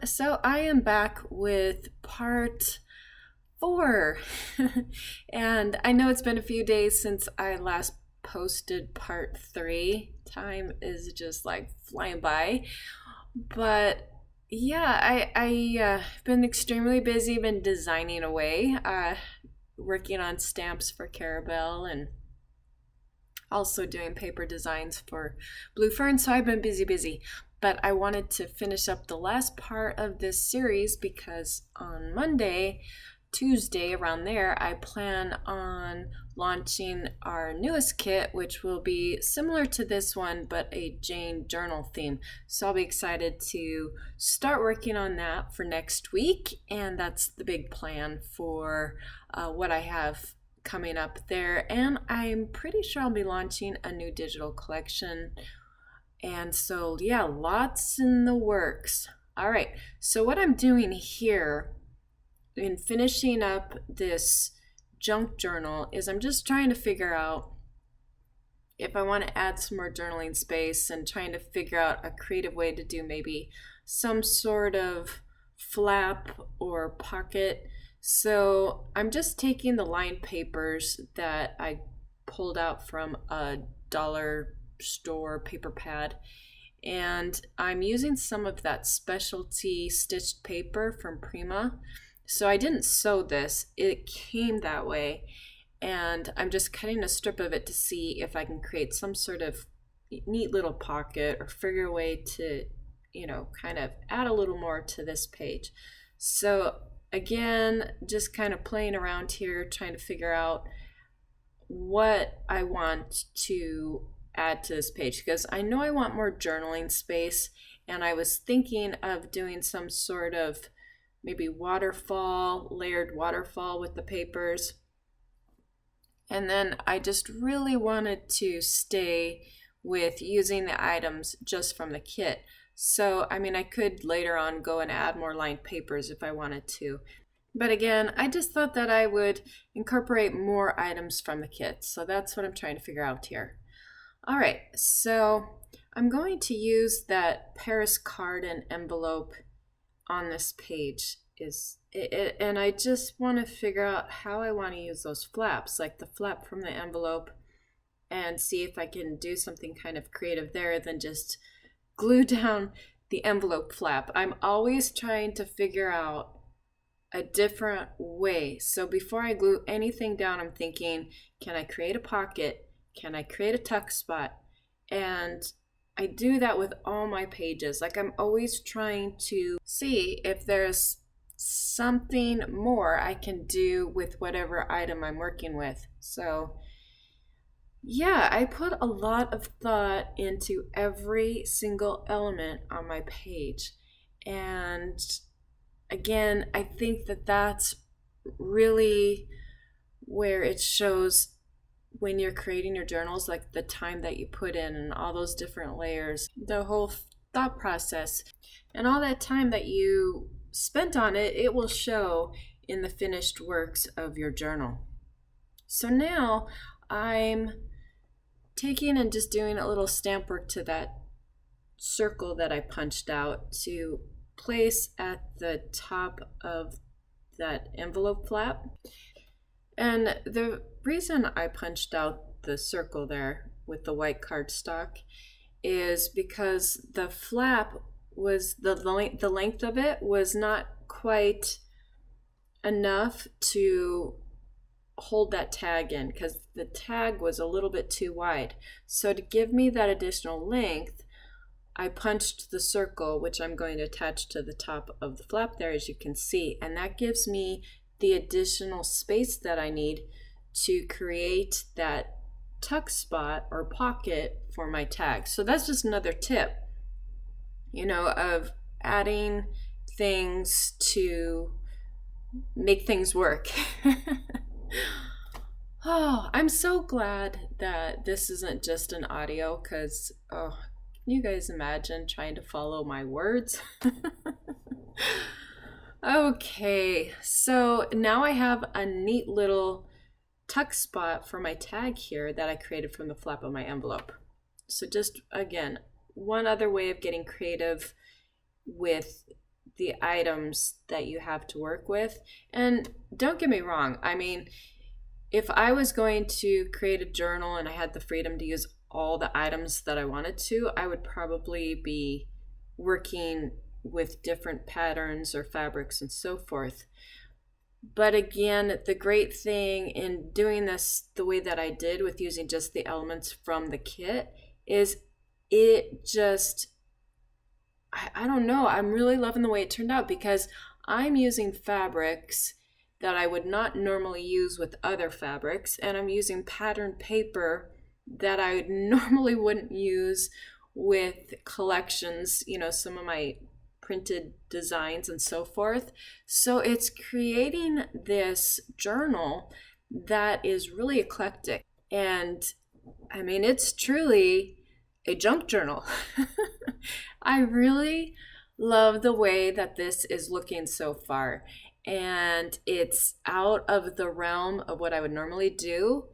So I am back with part 4. And I know it's been a few days since I last posted part 3. Time is just like flying by. But yeah, I been extremely busy, been designing away, working on stamps for Carabelle and also doing paper designs for Blue Fern, so I've been busy. But I wanted to finish up the last part of this series because on Monday, Tuesday, around there, I plan on launching our newest kit, which will be similar to this one, but a Jane journal theme. So I'll be excited to start working on that for next week, and that's the big plan for what I have coming up there. And I'm pretty sure I'll be launching a new digital collection. And so, yeah, lots in the works. All right, so what I'm doing here in finishing up this junk journal is I'm just trying to figure out if I want to add some more journaling space and trying to figure out a creative way to do maybe some sort of flap or pocket. So I'm just taking the lined papers that I pulled out from a dollar store paper pad, and I'm using some of that specialty stitched paper from Prima. So I didn't sew this, it came that way, and I'm just cutting a strip of it to see if I can create some sort of neat little pocket or figure a way to, kind of add a little more to this page. So again, just kind of playing around here, trying to figure out what I want to add to this page, because I know I want more journaling space, and I was thinking of doing some sort of maybe waterfall, layered waterfall with the papers. And then I just really wanted to stay with using the items just from the kit. So, I could later on go and add more lined papers if I wanted to. But again, I just thought that I would incorporate more items from the kit. So that's what I'm trying to figure out here. All right, so I'm going to use that Paris card and envelope on this page, and I just want to figure out how I want to use those flaps, like the flap from the envelope, and see if I can do something kind of creative there than just glue down the envelope flap. I'm always trying to figure out a different way. So before I glue anything down, I'm thinking, can I create a pocket? Can I create a tuck spot? And I do that with all my pages. Like, I'm always trying to see if there's something more I can do with whatever item I'm working with. So yeah, I put a lot of thought into every single element on my page. And again, I think that that's really where it shows when you're creating your journals, like the time that you put in and all those different layers, the whole thought process, and all that time that you spent on it, it will show in the finished works of your journal. So now I'm taking and just doing a little stamp work to that circle that I punched out to place at the top of that envelope flap. And the reason I punched out the circle there with the white cardstock is because the flap was, the length of it was not quite enough to hold that tag in, because the tag was a little bit too wide. So to give me that additional length, I punched the circle, which I'm going to attach to the top of the flap there, as you can see, and that gives me the additional space that I need to create that tuck spot or pocket for my tag. So that's just another tip, of adding things to make things work. Oh, I'm so glad that this isn't just an audio, because, can you guys imagine trying to follow my words? Okay, so now I have a neat little tuck spot for my tag here that I created from the flap of my envelope. So just, again, one other way of getting creative with the items that you have to work with. And don't get me wrong, I mean, if I was going to create a journal and I had the freedom to use all the items that I wanted to, I would probably be working with different patterns or fabrics and so forth. But again, the great thing in doing this the way that I did with using just the elements from the kit is it just, I don't know, I'm really loving the way it turned out because I'm using fabrics that I would not normally use with other fabrics, and I'm using patterned paper that I normally wouldn't use with collections, you know, some of my printed designs and so forth. So it's creating this journal that is really eclectic. And I mean, it's truly a junk journal. I really love the way that this is looking so far. And it's out of the realm of what I would normally do.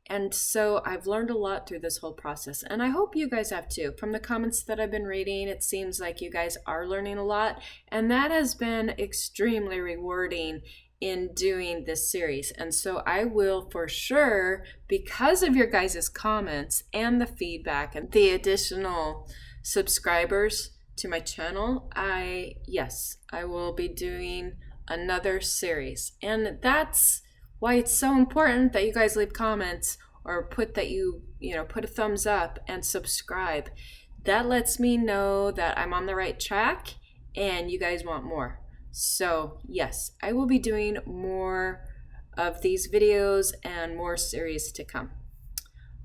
And so I've learned a lot through this whole process, and I hope you guys have too. From the comments that I've been reading, it seems like you guys are learning a lot, and that has been extremely rewarding in doing this series. And so I will for sure, because of your guys' comments and the feedback and the additional subscribers to my channel, I will be doing another series. And that's why it's so important that you guys leave comments or put that you put a thumbs up and subscribe. That lets me know that I'm on the right track and you guys want more. So yes, I will be doing more of these videos and more series to come.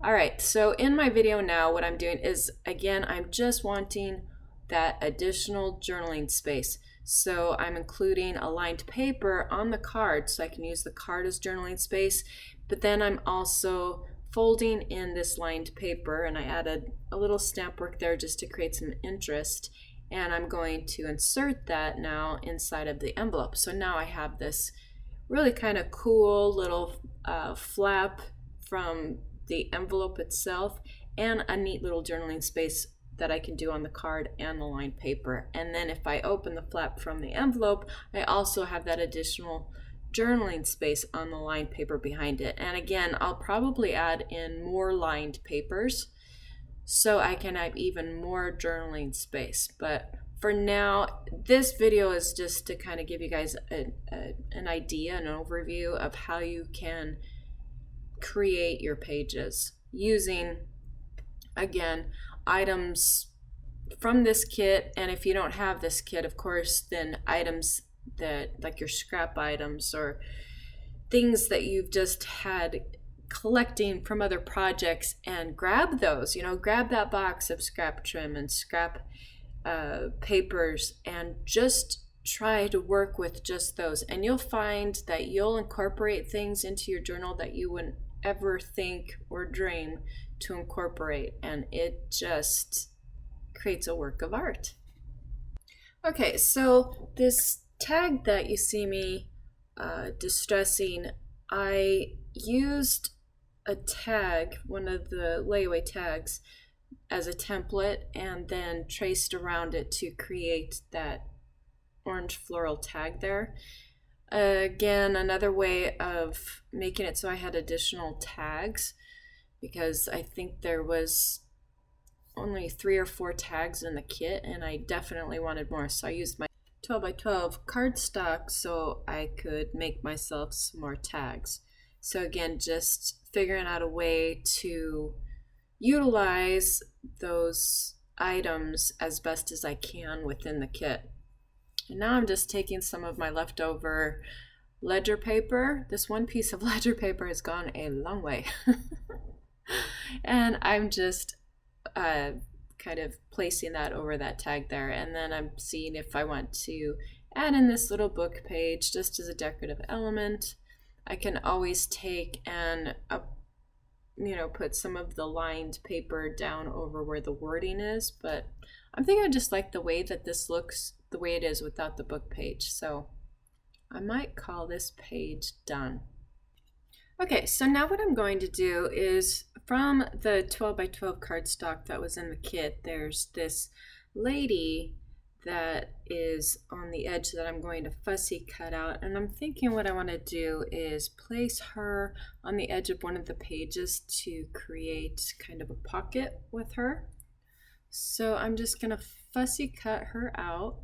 All right, so in my video now, what I'm doing is, again, I'm just wanting that additional journaling space. So I'm including a lined paper on the card so I can use the card as journaling space, but then I'm also folding in this lined paper, and I added a little stamp work there just to create some interest, and I'm going to insert that now inside of the envelope. So now I have this really kind of cool little flap from the envelope itself and a neat little journaling space that I can do on the card and the lined paper. And then if I open the flap from the envelope, I also have that additional journaling space on the lined paper behind it. And again, I'll probably add in more lined papers so I can have even more journaling space. But for now, this video is just to kind of give you guys an idea, an overview of how you can create your pages using, again, items from this kit. And if you don't have this kit, of course, then items that like your scrap items or things that you've just had collecting from other projects, and grab those, grab that box of scrap trim and scrap papers and just try to work with just those, and you'll find that you'll incorporate things into your journal that you wouldn't ever think or dream to incorporate, and it just creates a work of art. Okay, so this tag that you see me distressing, I used a tag, one of the layaway tags, as a template and then traced around it to create that orange floral tag there. Again, another way of making it so I had additional tags, because I think there was only 3 or 4 tags in the kit and I definitely wanted more, so I used my 12 by 12 cardstock so I could make myself some more tags. So again, just figuring out a way to utilize those items as best as I can within the kit. And now I'm just taking some of my leftover ledger paper. This one piece of ledger paper has gone a long way. And I'm just kind of placing that over that tag there. And then I'm seeing if I want to add in this little book page just as a decorative element. I can always take and put some of the lined paper down over where the wording is, but I'm thinking I just like the way that this looks, the way it is without the book page. So I might call this page done. Okay, so now what I'm going to do is, from the 12 by 12 cardstock that was in the kit, there's this lady that is on the edge that I'm going to fussy cut out. And I'm thinking what I want to do is place her on the edge of one of the pages to create kind of a pocket with her. So I'm just going to fussy cut her out.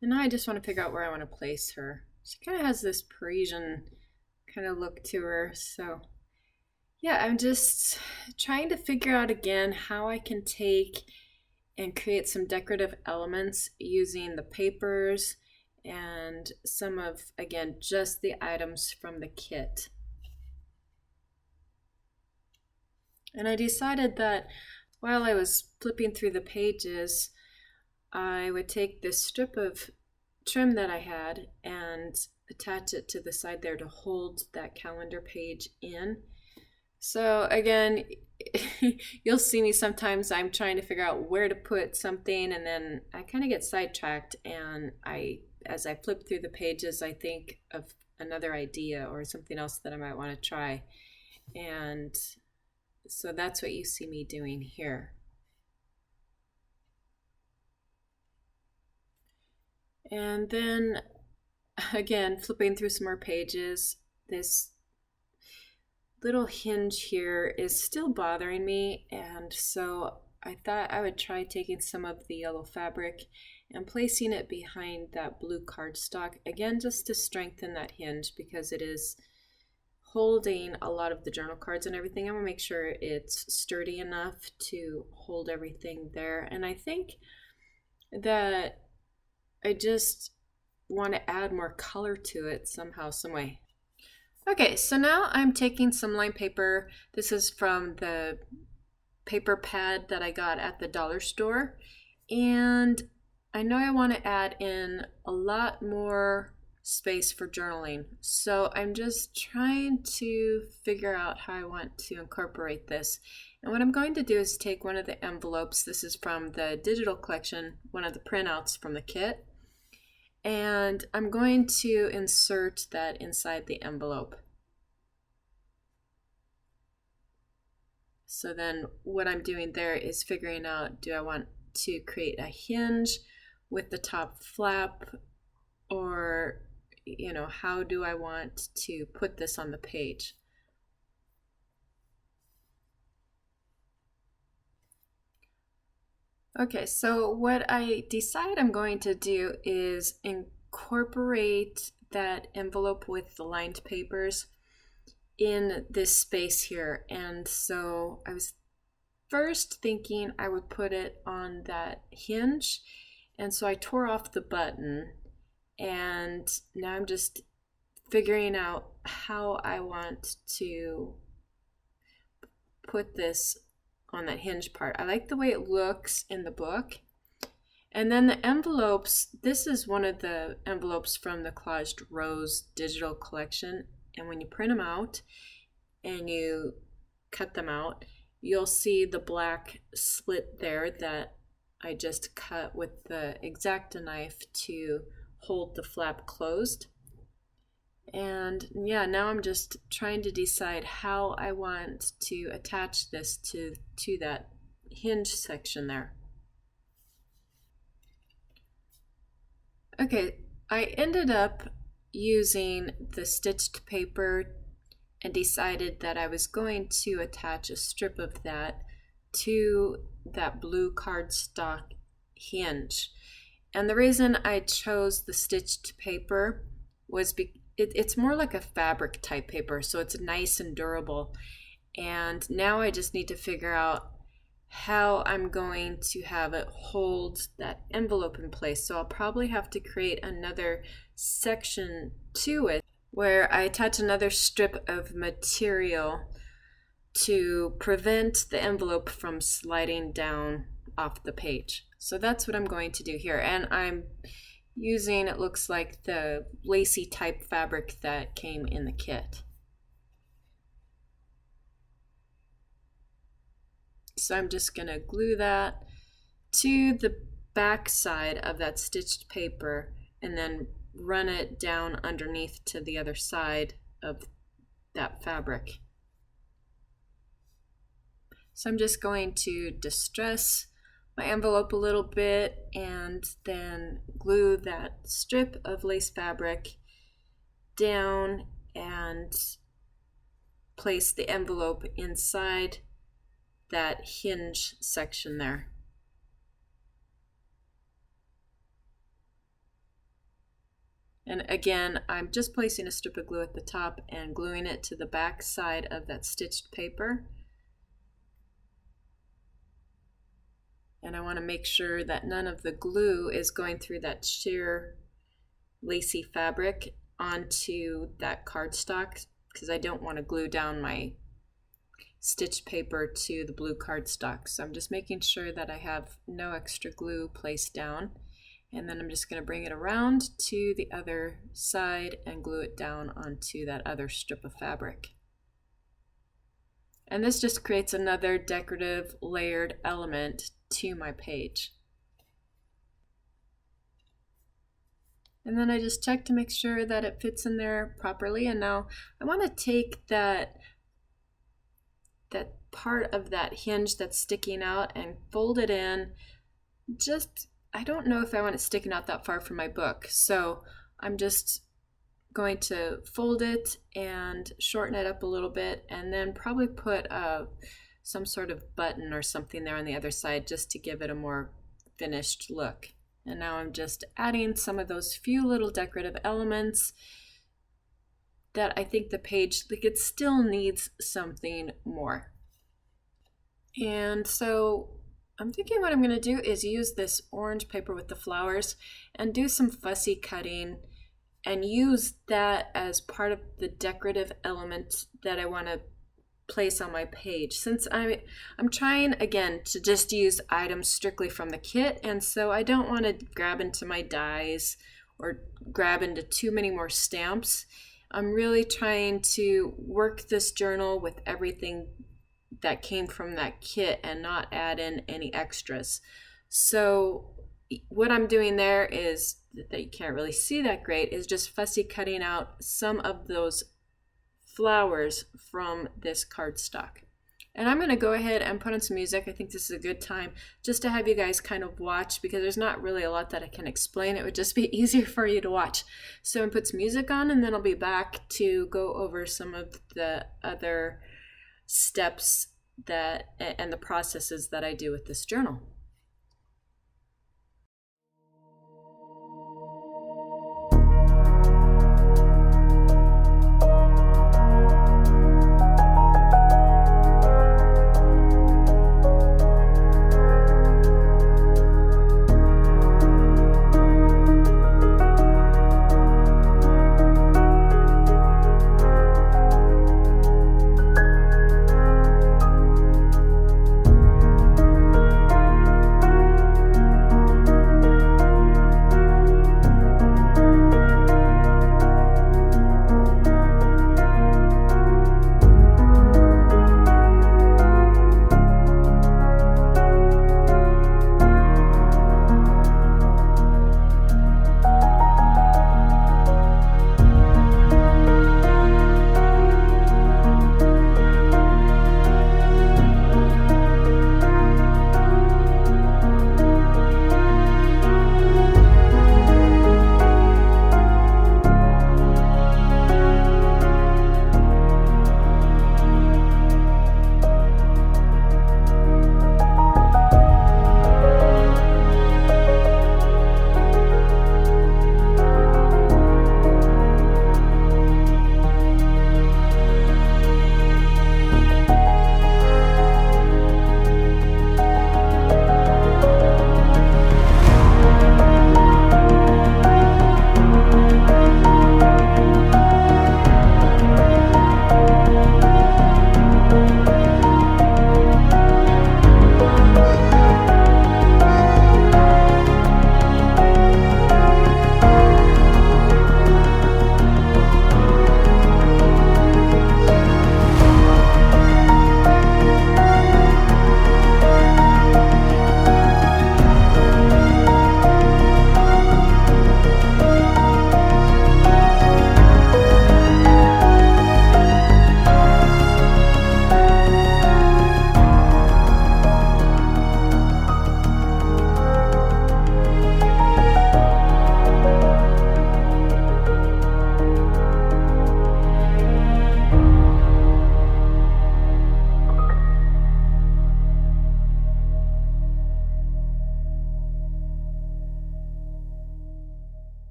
And now I just want to figure out where I want to place her. She kind of has this Parisian kind of look to her. So yeah, I'm just trying to figure out again how I can take and create some decorative elements using the papers and some of, again, just the items from the kit. And I decided that while I was flipping through the pages, I would take this strip of trim that I had and attach it to the side there to hold that calendar page in. So again, you'll see me sometimes I'm trying to figure out where to put something, and then I kind of get sidetracked, and as I flip through the pages, I think of another idea or something else that I might want to try. And so that's what you see me doing here. And then again, flipping through some more pages, this little hinge here is still bothering me, and so I thought I would try taking some of the yellow fabric and placing it behind that blue cardstock, again just to strengthen that hinge because it is holding a lot of the journal cards and everything. I want to make sure it's sturdy enough to hold everything there, and I think that I just want to add more color to it somehow, some way. Okay, so now I'm taking some line paper. This is from the paper pad that I got at the dollar store. And I know I want to add in a lot more space for journaling. So I'm just trying to figure out how I want to incorporate this. And what I'm going to do is take one of the envelopes. This is from the digital collection, one of the printouts from the kit. And I'm going to insert that inside the envelope. So then what I'm doing there is figuring out, do I want to create a hinge with the top flap, or, you know, how do I want to put this on the page? Okay, so what I decide I'm going to do is incorporate that envelope with the lined papers in this space here. And so I was first thinking I would put it on that hinge, and so I tore off the button, and now I'm just figuring out how I want to put this on that hinge part. I like the way it looks in the book. And then the envelopes, this is one of the envelopes from the Collaged Rose digital collection. And when you print them out and you cut them out, you'll see the black slit there that I just cut with the X-Acto knife to hold the flap closed. And yeah, now I'm just trying to decide how I want to attach this to that hinge section there. Okay, I ended up using the stitched paper and decided that I was going to attach a strip of that to that blue cardstock hinge. And the reason I chose the stitched paper was it's more like a fabric type paper, so it's nice and durable. And now I just need to figure out how I'm going to have it hold that envelope in place. So I'll probably have to create another section to it where I attach another strip of material to prevent the envelope from sliding down off the page. So that's what I'm going to do here. And I'm using, it looks like, the lacy type fabric that came in the kit. So I'm just going to glue that to the back side of that stitched paper and then run it down underneath to the other side of that fabric. So I'm just going to distress my envelope a little bit and then glue that strip of lace fabric down and place the envelope inside that hinge section there. And again, I'm just placing a strip of glue at the top and gluing it to the back side of that stitched paper. And I want to make sure that none of the glue is going through that sheer lacy fabric onto that cardstock, because I don't want to glue down my stitched paper to the blue cardstock. So I'm just making sure that I have no extra glue placed down. And then I'm just going to bring it around to the other side and glue it down onto that other strip of fabric. And this just creates another decorative layered element to my page. And then I just check to make sure that it fits in there properly. And now I want to take that part of that hinge that's sticking out and fold it in. I don't know if I want it sticking out that far from my book, so I'm just going to fold it and shorten it up a little bit, and then probably put some sort of button or something there on the other side just to give it a more finished look. And now I'm just adding some of those few little decorative elements that I think the page, it still needs something more. And so I'm thinking what I'm going to do is use this orange paper with the flowers and do some fussy cutting and use that as part of the decorative element that I want to place on my page. Since I'm trying again to just use items strictly from the kit, and so I don't want to grab into my dies or grab into too many more stamps. I'm really trying to work this journal with everything that came from that kit and not add in any extras. So what I'm doing there is, that you can't really see that great, is just fussy cutting out some of those flowers from this cardstock. And I'm going to go ahead and put on some music. I think this is a good time just to have you guys kind of watch, because there's not really a lot that I can explain. It would just be easier for you to watch. So I'm going to put some music on, and then I'll be back to go over some of the other steps and the processes that I do with this journal.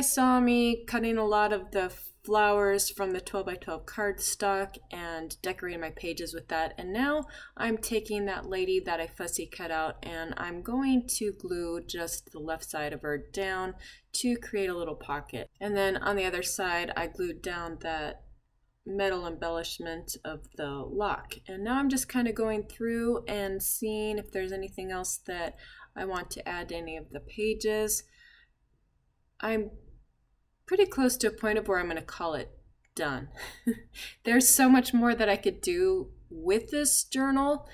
guys saw me cutting a lot of the flowers from the 12 by 12 cardstock and decorating my pages with that. And now I'm taking that lady that I fussy cut out and I'm going to glue just the left side of her down to create a little pocket. And then on the other side, I glued down that metal embellishment of the lock. And now I'm just kind of going through and seeing if there's anything else that I want to add to any of the pages. I'm pretty close to a point of where I'm going to call it done. There's so much more that I could do with this journal.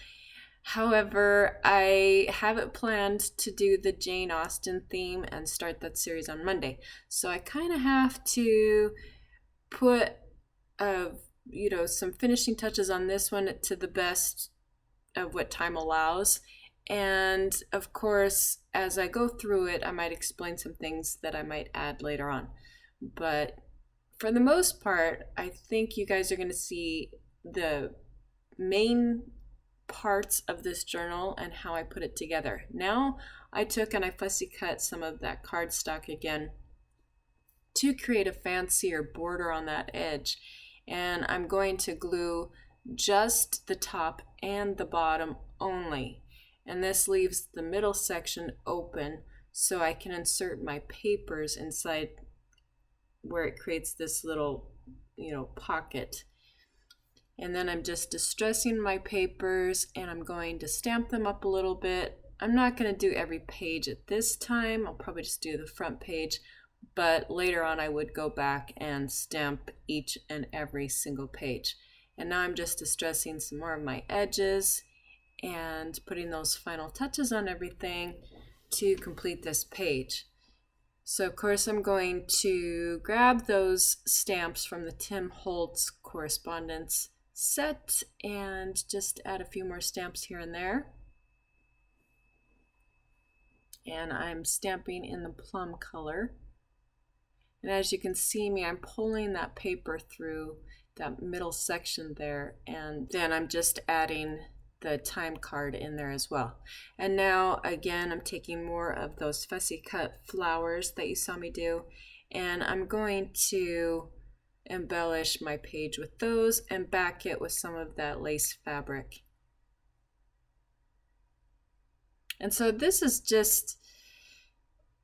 However, I have it planned to do the Jane Austen theme and start that series on Monday. So I kind of have to put some finishing touches on this one to the best of what time allows. And of course, as I go through it, I might explain some things that I might add later on. But for the most part, I think you guys are going to see the main parts of this journal and how I put it together. Now I took and I fussy cut some of that cardstock again to create a fancier border on that edge. And I'm going to glue just the top and the bottom only. And this leaves the middle section open so I can insert my papers inside where it creates this little, pocket. And then I'm just distressing my papers and I'm going to stamp them up a little bit. I'm not going to do every page at this time. I'll probably just do the front page, but later on I would go back and stamp each and every single page. And now I'm just distressing some more of my edges and putting those final touches on everything to complete this page. So of course I'm going to grab those stamps from the Tim Holtz correspondence set and just add a few more stamps here and there. And I'm stamping in the plum color. And as you can see me, I'm pulling that paper through that middle section there, and then I'm just adding the time card in there as well. And now again I'm taking more of those fussy cut flowers that you saw me do, and I'm going to embellish my page with those and back it with some of that lace fabric. And so this is just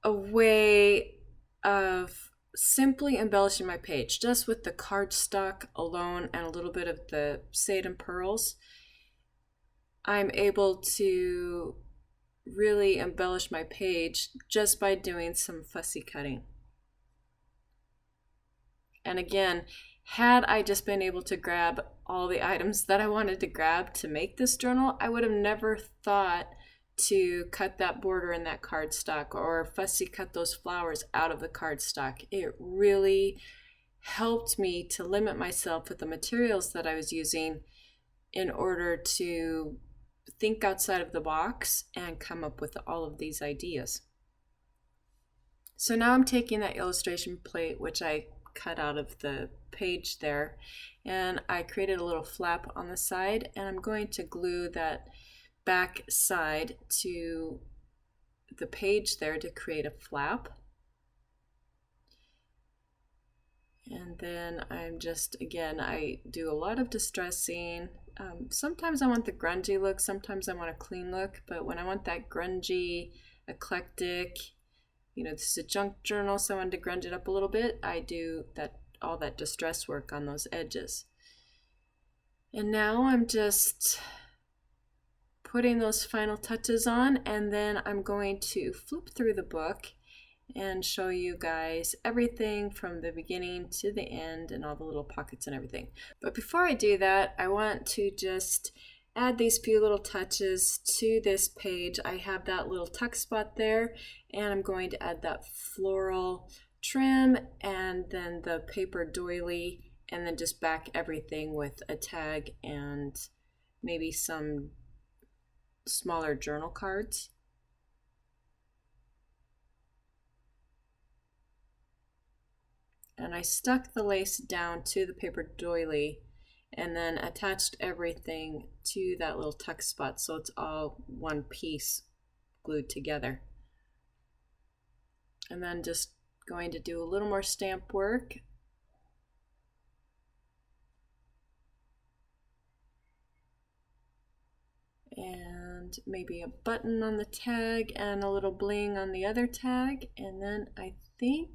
a way of simply embellishing my page just with the cardstock alone and a little bit of the Seidan pearls. I'm able to really embellish my page just by doing some fussy cutting. And again, had I just been able to grab all the items that I wanted to grab to make this journal, I would have never thought to cut that border in that cardstock or fussy cut those flowers out of the cardstock. It really helped me to limit myself with the materials that I was using in order to think outside of the box and come up with all of these ideas. So now I'm taking that illustration plate, which I cut out of the page there, and I created a little flap on the side, and I'm going to glue that back side to the page there to create a flap. And then I'm just, again, I do a lot of distressing. Sometimes I want the grungy look, sometimes I want a clean look, but when I want that grungy, eclectic, this is a junk journal, so I wanted to grunge it up a little bit, I do all that distress work on those edges. And now I'm just putting those final touches on, and then I'm going to flip through the book and show you guys everything from the beginning to the end and all the little pockets and everything. But before I do that, I want to just add these few little touches to this page. I have that little tuck spot there, and I'm going to add that floral trim and then the paper doily, and then just back everything with a tag and maybe some smaller journal cards. And I stuck the lace down to the paper doily and then attached everything to that little tuck spot so it's all one piece glued together. And then just going to do a little more stamp work. And maybe a button on the tag and a little bling on the other tag. And then I think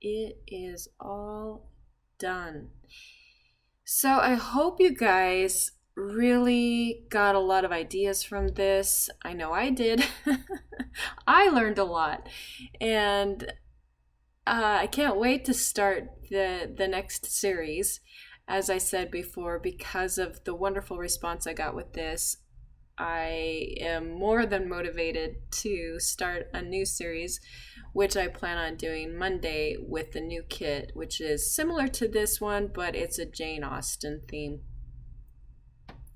it is all done. So I hope you guys really got a lot of ideas from this. I know I did. I learned a lot. And I can't wait to start the next series. As I said before, because of the wonderful response I got with this, I am more than motivated to start a new series, which I plan on doing Monday with the new kit, which is similar to this one, but it's a Jane Austen theme.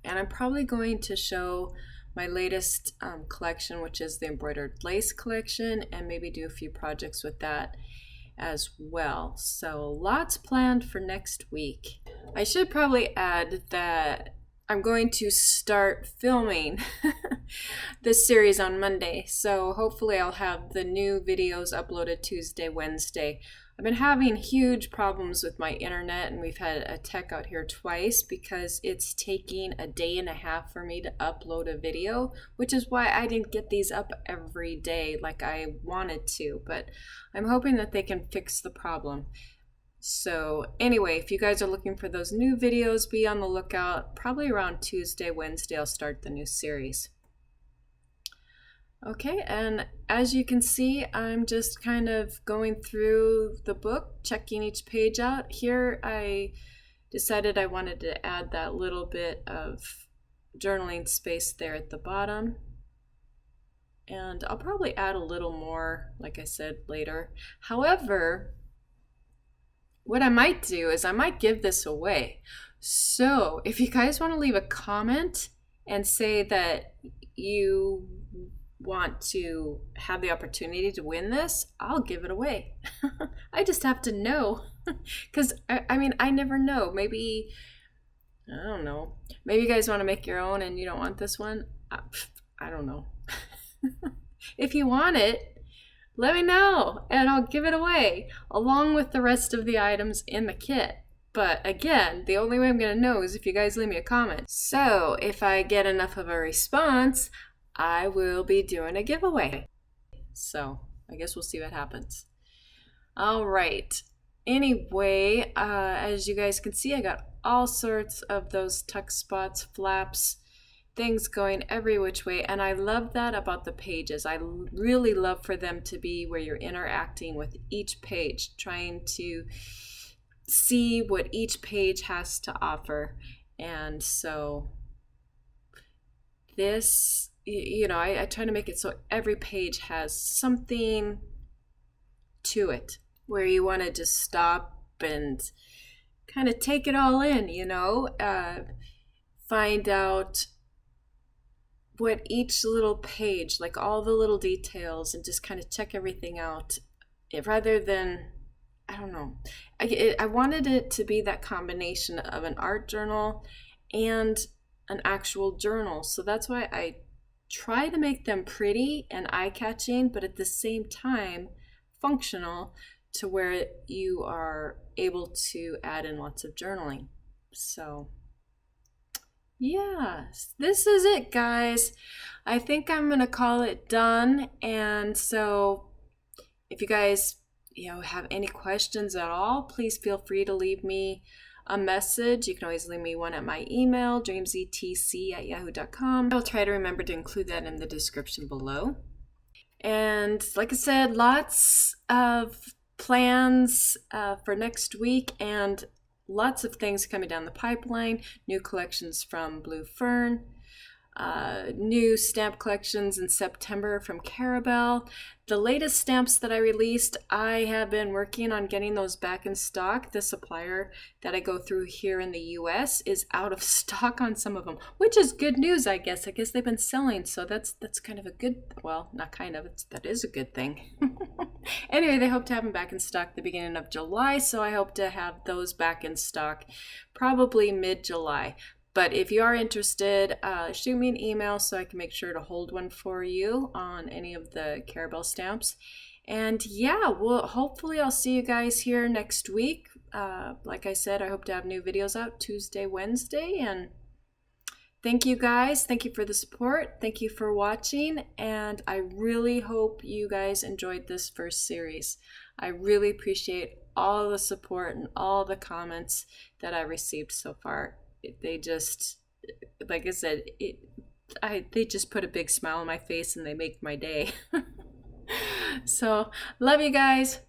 And I'm probably going to show my latest collection, which is the embroidered lace collection, and maybe do a few projects with that as well. So lots planned for next week. I should probably add that I'm going to start filming this series on Monday, so hopefully I'll have the new videos uploaded Tuesday, Wednesday. I've been having huge problems with my internet, and we've had a tech out here twice because it's taking a day and a half for me to upload a video, which is why I didn't get these up every day like I wanted to, but I'm hoping that they can fix the problem. So anyway, if you guys are looking for those new videos, be on the lookout. Probably around Tuesday, Wednesday, I'll start the new series. Okay, and as you can see, I'm just kind of going through the book, checking each page out. Here I decided I wanted to add that little bit of journaling space there at the bottom. And I'll probably add a little more, like I said, later. However, what I might do is I might give this away. So if you guys want to leave a comment and say that you want to have the opportunity to win this, I'll give it away. I just have to know. Because, I mean, I never know. Maybe, I don't know. Maybe you guys want to make your own and you don't want this one. I don't know. If you want it, let me know and I'll give it away along with the rest of the items in the kit. But again, the only way I'm going to know is if you guys leave me a comment. So if I get enough of a response, I will be doing a giveaway. So I guess we'll see what happens. All right. Anyway, as you guys can see, I got all sorts of those tuck spots, flaps, things going every which way, and I love that about the pages. I really love for them to be where you're interacting with each page, trying to see what each page has to offer. And so this, you know, I try to make it so every page has something to it where you want to just stop and kind of take it all in, you know, find out what each little page, like all the little details, and just kind of check everything out rather than, I don't know. I wanted it to be that combination of an art journal and an actual journal. So that's why I try to make them pretty and eye-catching, but at the same time functional to where you are able to add in lots of journaling. So yeah, this is it, guys. I think I'm gonna call it done. And so if you guys, you know, have any questions at all, please feel free to leave me a message. You can always leave me one at my email, dreamsetc@yahoo.com. I'll try to remember to include that in the description below. And like I said, lots of plans for next week, and lots of things coming down the pipeline. New collections from Blue Fern, new stamp collections in September from Carabelle. The latest stamps that I released, I have been working on getting those back in stock. The supplier that I go through here in the US is out of stock on some of them, which is good news, I guess. I guess they've been selling, so that's kind of a good, well, not kind of, that is a good thing. Anyway, they hope to have them back in stock the beginning of July, so I hope to have those back in stock probably mid-July. But if you are interested, shoot me an email so I can make sure to hold one for you on any of the Carabelle stamps. And yeah, well, hopefully I'll see you guys here next week. Like I said, I hope to have new videos out Tuesday, Wednesday, and thank you guys. Thank you for the support. Thank you for watching. And I really hope you guys enjoyed this first series. I really appreciate all the support and all the comments that I received so far. They just, like I said, they just put a big smile on my face and they make my day. So, love you guys.